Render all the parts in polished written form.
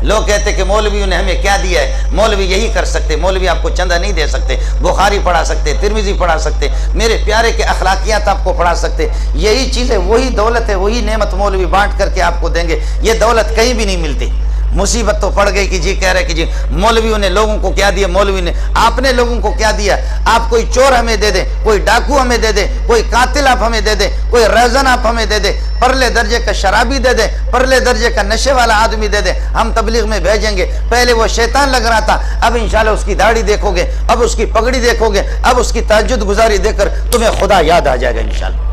लोग कहते कि मौलवियों ने हमें क्या दिया है, मौलवी यही कर सकते, मौलवी आपको चंदा नहीं दे सकते, बुखारी पढ़ा सकते, तिरमिजी पढ़ा सकते, मेरे प्यारे के अखलाकियात आपको पढ़ा सकते। यही चीज़ है, वही दौलत है, वही नेमत मौलवी बांट करके आपको देंगे। ये दौलत कहीं भी नहीं मिलती। मुसीबत तो पड़ गई कि जी कह रहे कि जी मौलवियों ने लोगों को क्या दिया, मौलवी ने आपने लोगों को क्या दिया। आप कोई चोर हमें दे दे, कोई डाकू हमें दे दे, कोई कातिल आप हमें दे दे, कोई रज़न आप हमें दे दे, परले दर्जे का शराबी दे दे, परले दर्जे का नशे वाला आदमी दे दे, हम तबलीग में भेजेंगे। पहले वो शैतान लग रहा था, अब इंशाल्लाह उसकी दाढ़ी देखोगे, अब उसकी पगड़ी देखोगे, अब उसकी तहज्जुद गुजारी देखकर तुम्हें खुदा याद आ जाएगा इंशाल्लाह।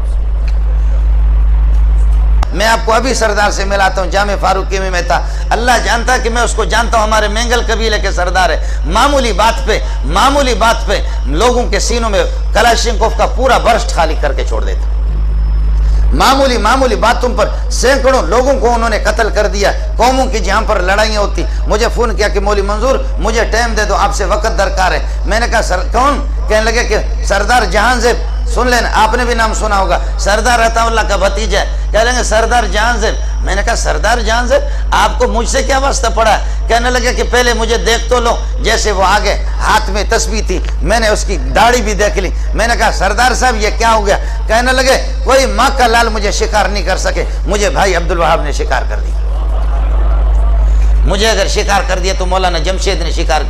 मैं आपको अभी सरदार से मिलाता हूँ, जामे फारूकी में मैं था, अल्लाह जानता कि मैं उसको जानता हूँ, हमारे मेंगल कबीले के सरदार है। मामूली बात पे लोगों के सीनों में कलाशिंकोव का पूरा बर्स्ट खाली करके छोड़ देता। मामूली बातों पर सैकड़ों लोगों को उन्होंने कत्ल कर दिया। कौमों की जहाँ पर लड़ाइयाँ होती, मुझे फ़ोन किया कि मौलवी मंजूर मुझे टाइम दे दो, आपसे वक्त दरकार है। मैंने कहा सर कौन? कहने लगे कि सरदार जहांजेब, सुन लेना, आपने भी नाम सुना होगा, सरदार अताउल्लाह का भतीजा है। कह लेंगे सरदार जहांजेब। मैंने कहा सरदार जहांजेब, आपको मुझसे क्या वास्ता पड़ा? कहने लगे कि पहले मुझे देख तो लो। जैसे वो आगे, हाथ में तस्बीह थी, मैंने उसकी दाढ़ी भी देख ली। मैंने कहा सरदार साहब ये क्या हो गया? कहने लगे कोई माँ का लाल मुझे शिकार नहीं कर सके, मुझे भाई अब्दुल वहाब ने शिकार कर दिया। मुझे अगर शिकार कर दिया तो मौलाना जमशेद ने शिकार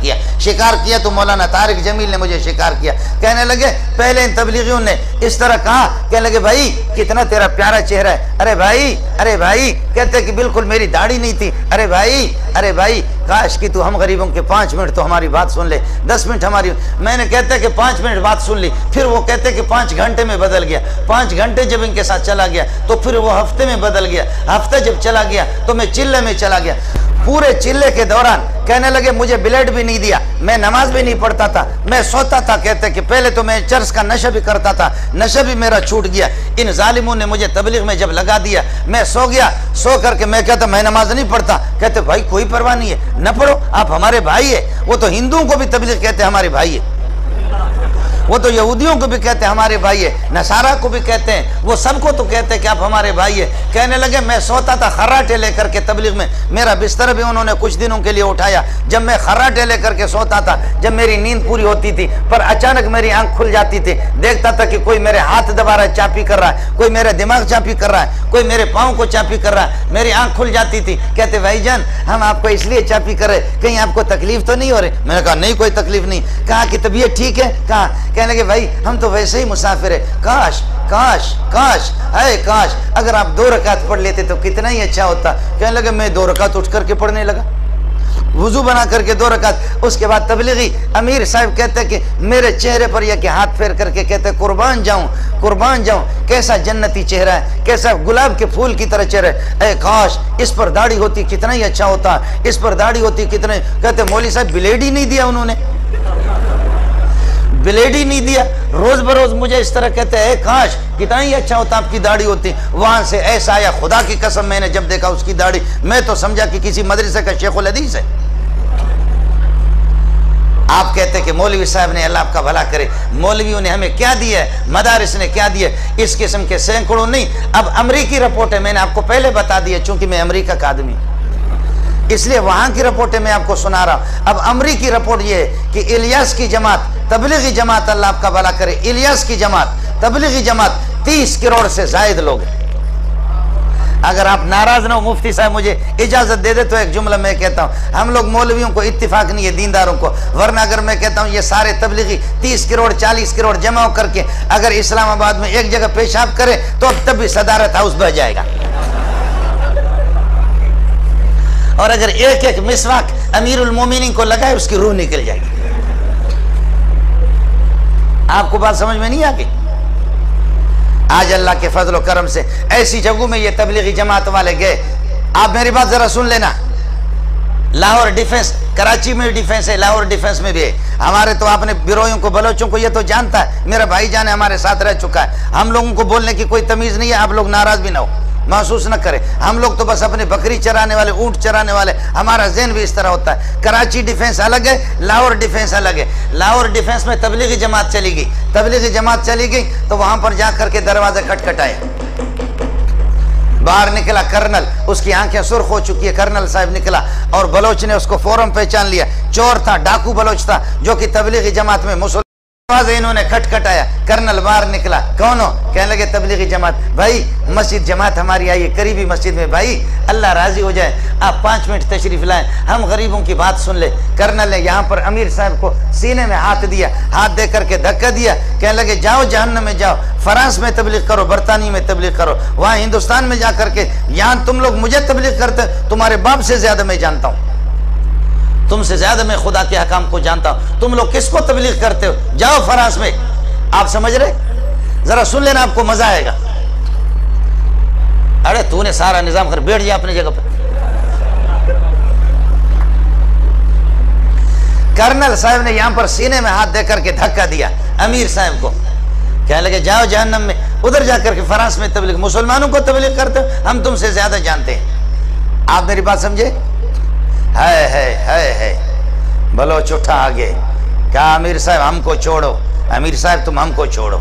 किया तो मौलाना तारिक जमील ने मुझे शिकार किया। कहने लगे पहले इन तबलीगियों ने इस तरह कहा, कहने लगे भाई कितना तेरा प्यारा चेहरा है, अरे भाई कहते कि बिल्कुल मेरी दाढ़ी नहीं थी, अरे भाई काश कि तू हम गरीबों के 5 मिनट तो हमारी बात सुन ले, 10 मिनट हमारी। मैंने कहते कि 5 मिनट बात सुन ली, फिर वो कहते कि 5 घंटे में बदल गया, 5 घंटे जब इनके साथ चला गया तो फिर वो हफ्ते में बदल गया, हफ्ता जब चला गया तो मैं चिल्ले में चला गया। पूरे चिल्ले के दौरान कहने लगे मुझे ब्लेड भी नहीं दिया, मैं नमाज भी नहीं पढ़ता था, मैं सोता था। कहते कि पहले तो मैं चर्च का नशा भी करता था, नशा भी मेरा छूट गया। इन जालिमों ने मुझे तबलीग में जब लगा दिया, मैं सो गया, सो करके मैं कहता मैं नमाज नहीं पढ़ता। कहते भाई कोई परवाह नहीं है, न पढ़ो, आप हमारे भाई है। वो तो हिंदुओं को भी तबलीग कहते हमारे भाई है, वो तो यहूदियों को भी कहते हैं हमारे भाई है, नसारा को भी कहते हैं, वो सबको तो कहते हैं कि आप हमारे भाई है। कहने लगे मैं सोता था खर्राटे लेकर के तबलीग में, मेरा बिस्तर भी उन्होंने कुछ दिनों के लिए उठाया। जब मैं खर्राटे लेकर के सोता था, जब मेरी नींद पूरी होती थी, पर अचानक मेरी आंख खुल जाती थी, देखता था कि कोई मेरे हाथ दबा रहा है, चापी कर रहा है, कोई मेरे दिमाग चापी कर रहा है, कोई मेरे पाँव को चापी कर रहा है। मेरी आंख खुल जाती थी। कहते भाईजान हम आपको इसलिए चापी कर रहे, कहीं आपको तकलीफ तो नहीं हो रही? मैंने कहा नहीं कोई तकलीफ नहीं। कहा कि तबीयत ठीक है? कहा कहने लगे भाई हम तो वैसे ही मुसाफिर है, काश अगर आप 2 रकात पढ़ लेते तो कितना ही अच्छा होता। कहने लगे मैं 2 रकात उठ करके पढ़ने लगा, वुजू बना करके 2 रकात। उसके बाद तबलीगी अमीर साहब कहते कि मेरे चेहरे पर यह कि हाथ फेर करके कहते कुर्बान जाऊं, कैसा जन्नती चेहरा है, कैसा गुलाब के फूल की तरह चेहरा है। काश इस पर दाढ़ी होती कितना ही अच्छा होता, इस पर दाढ़ी होती कितना। कहते मौलवी साहब ब्लेड ही नहीं दिया उन्होंने, ब्लेड ही नहीं दिया। रोज बरोज मुझे इस तरह कहते हैं काश कितना ही अच्छा होता आपकी दाढ़ी होती। वहां से ऐसा आया, खुदा की कसम मैंने जब देखा उसकी दाढ़ी, मैं तो समझा कि किसी मदरसे का शेखुल हदीस है। आप कहते कि मौलवी साहब ने, अल्लाह आपका भला करे, मौलवियों ने हमें क्या दिया है, मदारिस ने क्या दिया है, इस किस्म के सैकड़ों नहीं। अब अमरीकी रिपोर्ट है, मैंने आपको पहले बता दिया, चूंकि मैं अमरीका का आदमी इसलिए वहां की रिपोर्टें मैं आपको सुना रहा हूं। अब अमरीकी रिपोर्ट ये है कि इलियास की जमात, तबलीगी जमात, अल्लाह आपका भला करे, इलियास की जमात, तबलीगी जमात 30 करोड़ से जायद लोग हैं। अगर आप नाराज ना हो, मुफ्ती साहब मुझे इजाजत दे दे तो एक जुमला मैं कहता हूं, हम लोग मौलवियों को इत्तिफाक नहीं है दीनदारों को, वरना अगर मैं कहता हूं ये सारे तबलीगी 30 करोड़ 40 करोड़ जमा करके अगर इस्लामाबाद में एक जगह पेशाब करे तो अब तब भी सदारत हाउस बह जाएगा। और अगर एक एक मिसवाक अमीरुल मोमिनीन को लगाए उसकी रूह निकल जाएगी। आपको बात समझ में नहीं आ गई? आज अल्लाह के फजल करम से ऐसी जगहों में ये तबलीगी जमात वाले गए। आप मेरी बात जरा सुन लेना। लाहौर डिफेंस, कराची में डिफेंस है, लाहौर डिफेंस में भी है। हमारे तो आपने बिरोइयों को, बलोचों को ये तो जानता है, मेरा भाईजान हमारे साथ रह चुका है। हम लोगों को बोलने की कोई तमीज नहीं है, आप लोग नाराज भी ना हो, महसूस न करें। हम लोग तो बस अपने बकरी चराने वाले, ऊंट चराने वाले, हमारा ज़हन भी इस तरह होता है। कराची डिफेंस अलग है, लाहौर डिफेंस अलग है। लाहौर डिफेंस में तबलीगी जमात चली गई, तबलीगी जमात चली गई तो वहां पर जा करके दरवाजा खटखटाए, बाहर निकला कर्नल, उसकी आंखें सुर्ख हो चुकी है, कर्नल साहब निकला और बलोच ने उसको फौरन पहचान लिया। चोर था, डाकू बलोच था, जो कि तबलीगी जमात में मुसलमान। इन्होंने खटखटाया, कर्नल बाहर निकला, कौन हो? कहने लगे तबलीगी जमात। भाई मस्जिद जमात हमारी आई है, करीबी मस्जिद में, भाई अल्लाह राजी हो जाए आप 5 मिनट तशरीफ लाएं, हम गरीबों की बात सुन ले। कर्नल ने यहाँ पर अमीर साहब को सीने में हाथ दिया, हाथ दे करके धक्का दिया, कहने लगे जाओ जहन्नम में जाओ, फ्रांस में तबलीग करो, बरतानिया में तबलीग करो, वहां हिंदुस्तान में जा करके, यहाँ तुम लोग मुझे तबलीग करते, तुम्हारे बाप से ज्यादा मैं जानता हूँ, तुमसे ज्यादा मैं खुदा के हकाम को जानता हूं, तुम लोग किसको तबलीग करते हो, जाओ फ्रांस में। आप समझ रहे? जरा सुन लेना, आपको मजा आएगा। अरे तूने सारा निजाम कर, बैठ जा अपनी जगह पर। कर्नल साहब ने यहां पर सीने में हाथ देकर के धक्का दिया अमीर साहब को, कहने लगे जाओ जहन्नम में, उधर जाकर के फ्रांस में तबलीग, मुसलमानों को तबलीग करते हो, हम तुमसे ज्यादा जानते हैं। आप मेरी बात समझे? है बलोच उठा आगे, क्या अमीर साहब हमको छोड़ो, अमीर साहब तुम हमको छोड़ो।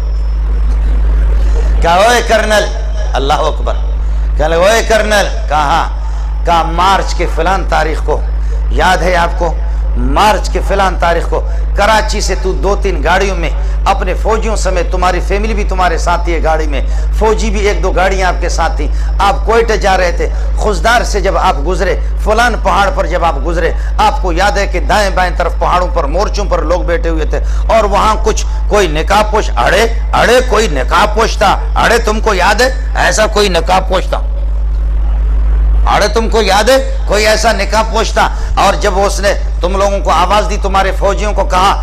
क्या ओए कर्नल, अल्लाह अकबर, क्या लगे ओए कर्नल, कहा मार्च के फलान तारीख को, याद है आपको? मार्च के फलान तारीख को कराची से तू 2-3 गाड़ियों में अपने फौजियों समेत, तुम्हारी फैमिली भी तुम्हारे साथ ही गाड़ी में, फौजी भी 1-2 गाड़ियां आपके साथ थी, आप कोयटे जा रहे थे, खुशदार से जब आप गुजरे, फलान पहाड़ पर जब आप गुजरे, आपको याद है कि दाएं बाएं तरफ पहाड़ों पर, मोर्चों पर लोग बैठे हुए थे, और वहां कोई नकाबपोश, अड़े कोई नकाबपोश था, अड़े तुमको याद है ऐसा कोई नकाबपोश था? अरे तुमको याद है कोई ऐसा निकाबपोश था? और जब उसने तुम लोगों को आवाज दी, तुम्हारे फौजियों को कहा,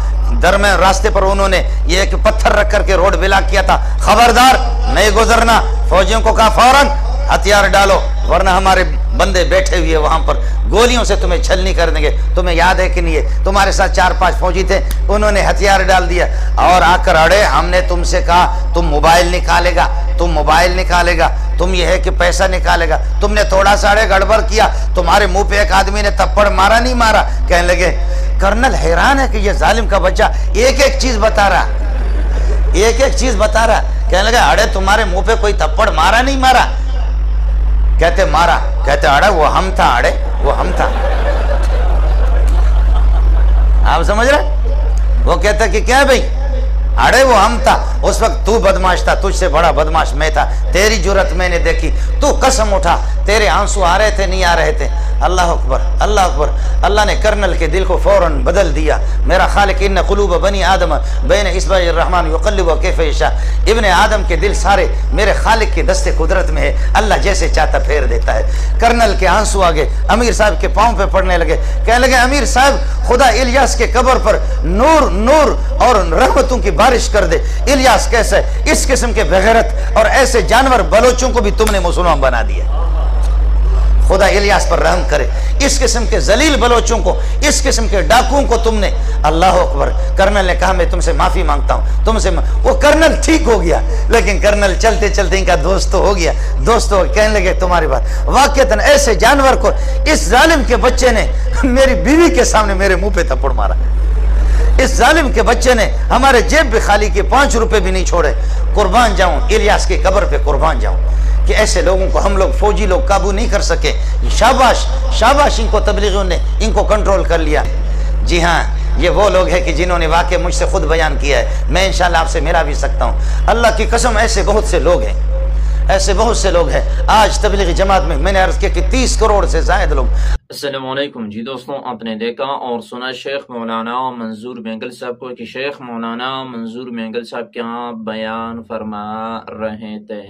दरमियान रास्ते पर उन्होंने ये एक पत्थर रख करके रोड ब्लॉक किया था, खबरदार नहीं गुजरना, फौजियों को कहा फौरन हथियार डालो, वरना हमारे बंदे बैठे हुए वहां पर गोलियों से तुम्हें छलनी कर देंगे। तुम्हें याद है कि नहीं है? तुम्हारे साथ 4-5 फौजी थे, उन्होंने हथियार डाल दिया और आकर अड़े, हमने तुमसे कहा तुम मोबाइल निकालेगा, तुम मोबाइल निकालेगा, तुम ये है कि पैसा निकालेगा, तुमने थोड़ा सा अड़े गड़बड़ किया, तुम्हारे मुंह पे एक आदमी ने थप्पड़ मारा नहीं मारा? कहने लगे कर्नल हैरान है कि ये जालिम का बच्चा एक एक चीज बता रहा, एक एक चीज बता रहा। कहने लगे अड़े तुम्हारे मुंह पे कोई थप्पड़ मारा नहीं मारा? कहते मारा। कहते अड़े वो हम था, अड़े वो हम था। आप समझ रहे? वो कहता कि क्या भाई, अरे वो हम था, उस वक्त तू बदमाश था, तुझसे बड़ा बदमाश मैं था, तेरी जुर्रत मैंने देखी, तू कसम उठा, तेरे आंसू आ रहे थे नहीं आ रहे थे? अल्लाह अकबर, अल्लाह अकबर। अल्लाह ने कर्नल के दिल को फौरन बदल दिया। मेरा खालिक इन्न कुलूब बनी आदम बैन इस्बाइर रहमान युक़ल्लिबु कैफ़ यशा, इब्ने आदम के दिल सारे मेरे खालिक के दस्ते कुदरत में है, अल्लाह जैसे चाहता फेर देता है। कर्नल के आंसू आगे अमीर साहब के पाँव पे पड़ने लगे। कहने लगे अमीर साहब खुदा इलियास के कब्र पर नूर नूर और रहमतों की बारिश कर दे। इलियास कैसे, इस किस्म के बेगैरत और ऐसे जानवर बलोचों को भी तुमने मुसलमान बना दिया, खुदा इलियास पर रहम करे। इस किस्म के जलील बलोचों को, इस किस्म के डाकुओं को तुमने, अल्लाह अकबर। कर्नल ने कहा मैं तुमसे माफी मांगता हूं, तुमसे वो कर्नल ठीक हो गया, लेकिन कर्नल चलते चलते इनका दोस्त तो हो गया, दोस्त हो कहने लगे तुम्हारी बात वाकईतन ऐसे जानवर को इस जालिम के बच्चे ने मेरी बीवी के सामने मेरे मुंह पे थप्पड़ मारा, इस जालिम के बच्चे ने हमारे जेब भी खाली के 5 रुपए भी नहीं छोड़े। कुर्बान जाऊं इलियास की कब्र पे, कुर्बान जाऊं कि ऐसे लोगों को हम लोग फौजी लोग काबू नहीं कर सके। शाबाश शाबाश, इनको तबलीगियों ने इनको कंट्रोल कर लिया। जी हाँ, ये वो लोग हैं कि जिन्होंने वाकई मुझसे खुद बयान किया है, मैं इंशाल्लाह आपसे मिला भी सकता हूँ। अल्लाह की कसम ऐसे बहुत से लोग हैं, ऐसे बहुत से लोग हैं। आज तबलीगी जमात में मैंने अर्ज किया कि 30 करोड़ से ज्यादा लोग। अस्सलाम वालेकुम जी दोस्तों, आपने देखा और सुना शेख मौलाना मंजूर बेंगल साहब को कि शेख मौलाना मंजूर बेंगल साहब क्या बयान फरमा रहे थे।